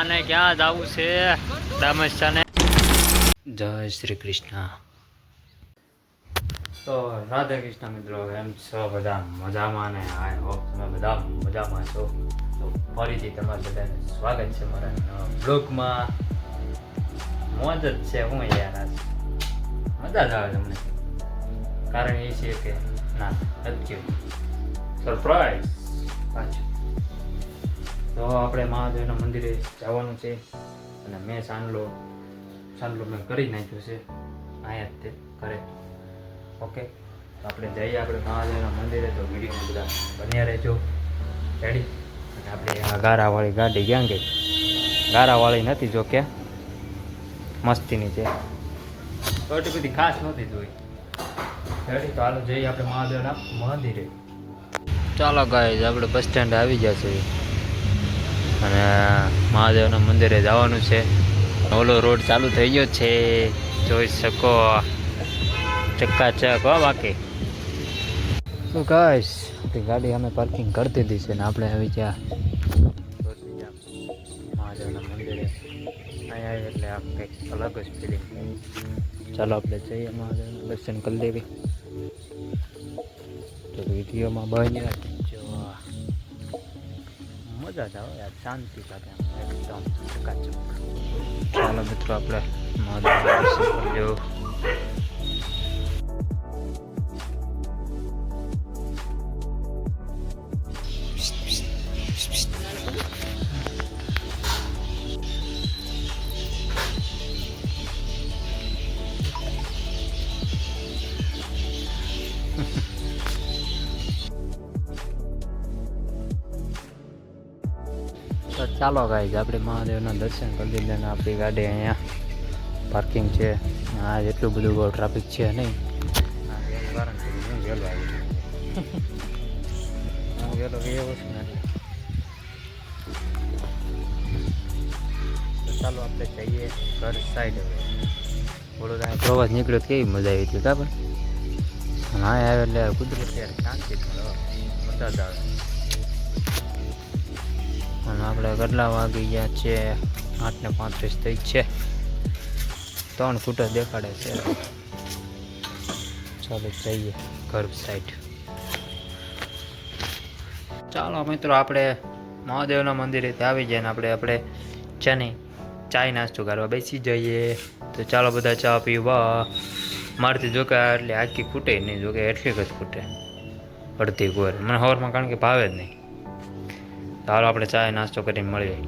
અને ક્યાં જવું છે દામસ્યાને જય શ્રી કૃષ્ણ. તો રાધે કૃષ્ણ મિત્રો, એમ છો બધા મજામાં ને? આઈ હોપ તમે બધા મજામાં છો. તો ફરીથી તમારું બધાને સ્વાગત છે મારા નવા બ્લોગમાં. મોજ જ છે હું યાર, મજા જ આવે તમને. કારણ એ છે કે ના નથી સરપ્રાઈઝ પાછું. તો આપણે મહાદેવના મંદિરે જવાનું છે અને મેં સાંડલો મેં કરી નાખ્યો છે અહીંયા જ તે ઘરે. ઓકે, તો આપણે જઈએ આપણે મહાદેવના મંદિરે. તો વિડીયોમાં બધા બન્યા રહેજો રેડી. અને આપણે આ ગારાવાળી ગાડી ક્યાં ગઈ? ગારાવાળી નથી, જો કે મસ્તીની છે, તો એટલી બધી ખાસ નહોતી જોઈ રેડી. તો હાલો જઈએ આપણે મહાદેવના મંદિરે. ચાલો ગાઈઝ, આપણે બસ સ્ટેન્ડ આવી ગયા છે અને મહાદેવના મંદિરે જવાનું છે. ઓલો રોડ ચાલુ થઈ ગયો છે, જોઈ શકો ચક્કાચક હો. બાકી શું કહીશ, આપણી ગાડી અમે પાર્કિંગ કરી દીધી છે ને આપણે આવી ગયા મહાદેવના મંદિરે. અહીં આવી એટલે આમ કંઈક અલગ જ ફિલિંગ. ચાલો આપણે જઈએ મહાદેવના દર્શન કરી લેવી. તો વિડીયોમાં બન્યા મજા જ આવે યાર, શાંતિ સાથે એકદમ ચકાચક. ચાલો મિત્રો, આપણે મહાદેવના દર્શન કરી લેવું. તો ચાલો ગાઈઝ, આપણે મહાદેવના દર્શન કરી લીધા અને આપણી ગાડી અહીંયા પાર્કિંગ છે. આ એટલું બધું બહુ ટ્રાફિક છે નહીં. એનું કારણ છે હું વહેલો આવી છું, હું વહેલો ગયો છું ને. તો ચાલો આપણે જઈએ ઘર સાઈડ. હવે બોલો, ત્યાં પ્રવાસ નીકળ્યો કેવી મજા આવી હતી કાબર. હા આવે એટલે કુદરત યાર શાંતિ મજા જ આવે. અને આપણે કેટલા વાગી ગયા છે? 8:35 થઈ છે. 3 ફૂટ દેખાડે છે. ચાલો જઈએ ઘર સાઈડ. ચાલો મિત્રો, આપણે મહાદેવના મંદિરે આવી જાય ને આપણે ચાય નાસ્તો કરવા બેસી જઈએ. તો ચાલો બધા ચા પીવા. મારથી જો કે એટલે આખી ખૂટે નહીં, જો કે એટલી જ ખૂટે અડધી ગોર મને સવારમાં, કારણ કે ભાવે જ નહીં. ચાલો આપણે ચાય નાસ્તો કરીને મળીએ.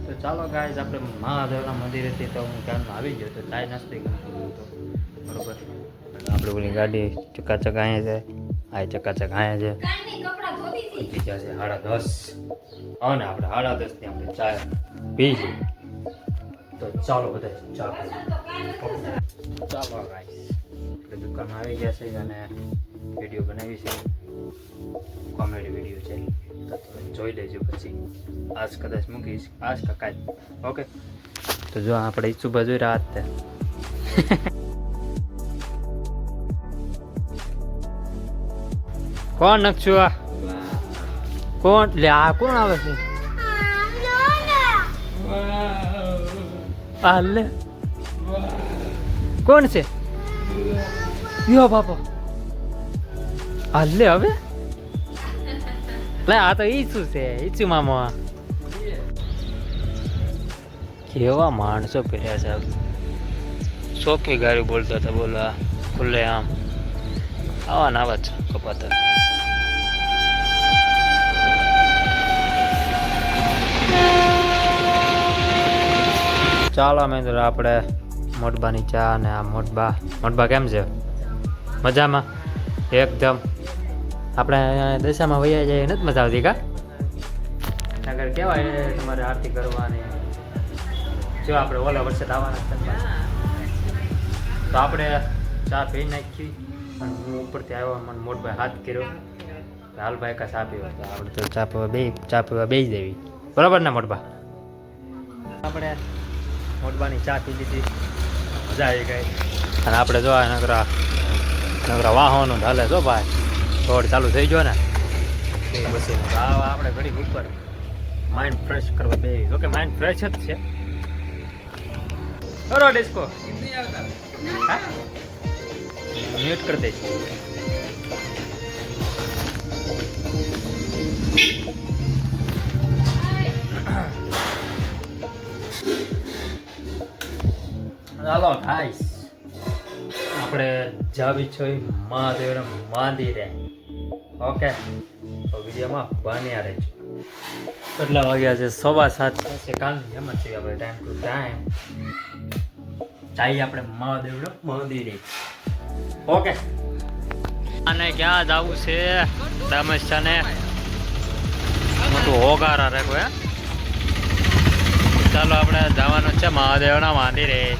તો ચાલો ગાઈઝ, આપણે મહાદેવના મંદિરેથી તો હું ક્યારનો આવી ગયો, તો ચાય નાસ્તો કરી હતો બરોબર. આપણે ઓલી ગાડી ચકાચક અહીંયા છે, આ ચકાચક અહીંયા છે. બીજા છે 10:30 અને આપણે 10:30 આપણે ચાય પી લઈએ. તો ચાલો બધા ચા પીએ. ચાલો ગાઈઝ, આપણે દુકાનમાં આવી ગયા છે અને વિડીયો બનાવી છે, કોમેડી વિડીયો છે. તો તમે જોઈ લેજો. પછી આજ કદાચ મૂકીશ, આજ કાકા. ઓકે, તો જો આપણે ઈચ્છું બાજુ રાત તે કોણ નકશું? આ કોણ લે? આ કોણ આવે છે? આ લે કોણ છે? યો બાપા, આ લે હવે લે. આ તો ઈચ્છું છે, ઈચ્છું મામા. કેવા માણસો પહેર્યા છે, શોખી ગાડી બોલતા હતા. બોલા ખુલ્લે આમ આવા નાવા જ કપાતા. ચાલો મિત્રો, આપણે મોટબાની ચા અને આ મોટબા કેમ છે? મજામાં એકદમ. આપણે દશામાં વૈયા જાય નથી મજા આવતી કા? નગર કહેવાય તમારે આરતી કરવાની. જો આપણે ઓલા વર્ષે આવવાના છે તો આપણે ચા પી નાખી. અને હું ઉપરથી આવ્યો, મને મોટભાઈ હાથ કર્યો, હાલ ભાઈ કા ચા પીવા. તો આપણે તો ચા પીવા બે દેવી બરાબર ને મોટબા? આપણે મોટબાની ચા પી લીધી, મજા આવી ગઈ. અને આપણે જો નગરા વાહનો હાલે છો ભાઈ, રોડ ચાલુ થઈ ગયો ને પછી આપણે ઘડી ઉપર માઇન્ડ ફ્રેશ કરવા બે ઓકે માઇન્ડ ફ્રેશ જ છે કરો ડિસ્કો મ્યુટ કરી દઈશ ચાલો ગાઈસ આપણે જાવી છો મહાદેવના મંદિરે ઓકે તો વિડીયોમાં બન્યા રહેજો કેટલા વાગ્યા છે 7:15 થશે કાલની એમ જ છે આપણે ટાઈમ ટુ ટાઈમ જઈએ આપણે મહાદેવના મંદિરે ઓકે અને ક્યાં જવું છે દામેશાને મોટું હોગારા રાખો હે ચાલો આપણે જવાનું છે મહાદેવના મંદિરે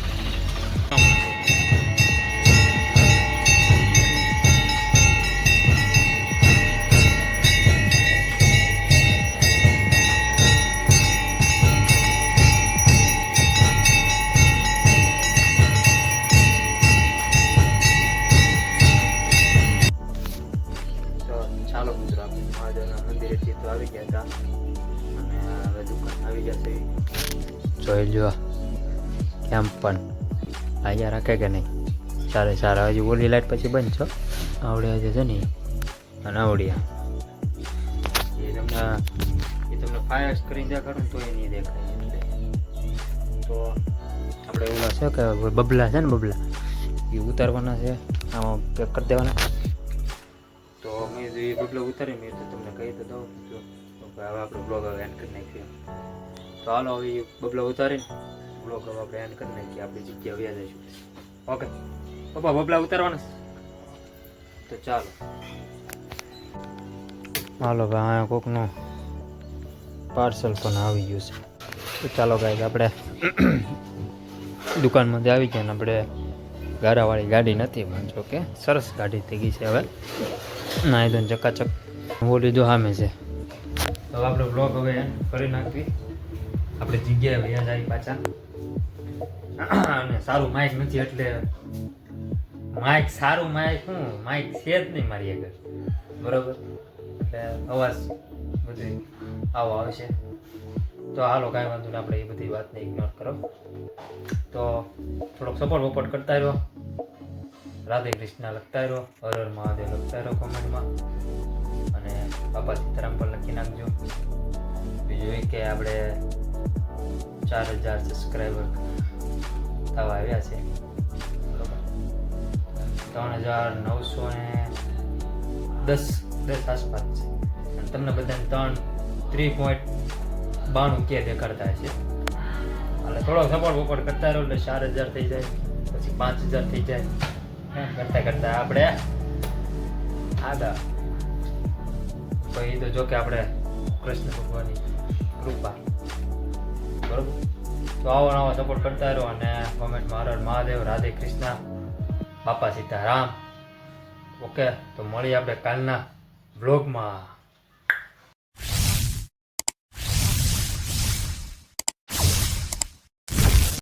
ચાલો મિત્રો આપણે મહાદેવના મંદિરેથી તો આવી ગયા હતા અને હવે દુકાન આવી જશે જોઈ લો કેમ પણ અહીંયા રાખે કે નહીં સારે સારા હજી ઓલી લાઈટ પછી બંધ છો આવડ્યા જે છે ને અને આવડ્યા એ તમને ફાયર કરીને દેખાડું તો એ નહીં દેખાય તો આપણે ઓલા છે કે બબલા છે ને બબલા એ ઉતારવાના છે આમાં પેક કરી દેવાના તો મેં એ બબલો ઉતારી મેં તો તમને કહી તો દઉં હવે આપણે બ્લોગ હવે એન્ડ કરી નાખ્યો તો હાલો હવે બબલો ઉતારીને બ્લોગ હવે આપણે એન્ડ કરી નાખીએ આપણી જગ્યા વ્યા જઈશું ઓકે પપ્પા બબલા ઉતારવાના તો ચાલો હાલો ભાઈ અહીંયા કોકનું પાર્સલ પણ આવી ગયું છે તો ચાલો ગાઈસ આપણે દુકાનમાંથી આવી ગયા ને આપણે ગાડાવાળી ગાડી નથી પણ જો કે સરસ ગાડી થઈ ગઈ છે હવે ના એકદમ ચકાચક બોલી જો સામે છે હવે આપણે બ્લોગ હવે કરી નાખવી આપણે જગ્યાએ વયા જાય પાછા અને સારું માઇક નથી એટલે માઇક સારું માઇક શું માઇક છે જ નહીં મારી આગળ બરાબર એટલે અવાજ બધું આવો આવશે તો હાલો કાંઈ વાંધો નહીં આપણે એ બધી વાતને ઇગ્નોર કરો તો થોડોક સપોર્ટ વપોર્ટ કરતા રહ્યો રાધે કૃષ્ણ લખતા રહ્યો હર હર મહાદેવ લખતા રહ્યો કોમેન્ટમાં અને બાપા સીતારામ પણ લખી નાખજો બીજું એ કે આપણે 4000 સબસ્ક્રાઈબર થવા આવ્યા છે બરોબર 3910 આસપાસ છે અને તમને બધાને 3.92 કે દેખાડતા હશે એટલે થોડો સપોર્ટ વપોર્ટ કરતા રહો એટલે 4000 થઈ જાય પછી 5000 થઈ જાય કરતા કરતા આપણે આગળ પછી તો જો કે આપણે કૃષ્ણ ભગવાનની કૃપા બરોબર તો આવો નવો સપોર્ટ કરતા રહો અને કોમેન્ટમાં હર હર મહાદેવ રાધે કૃષ્ણ બાપા સીતારામ ઓકે તો મળીએ આપણે કાલના બ્લોગમાં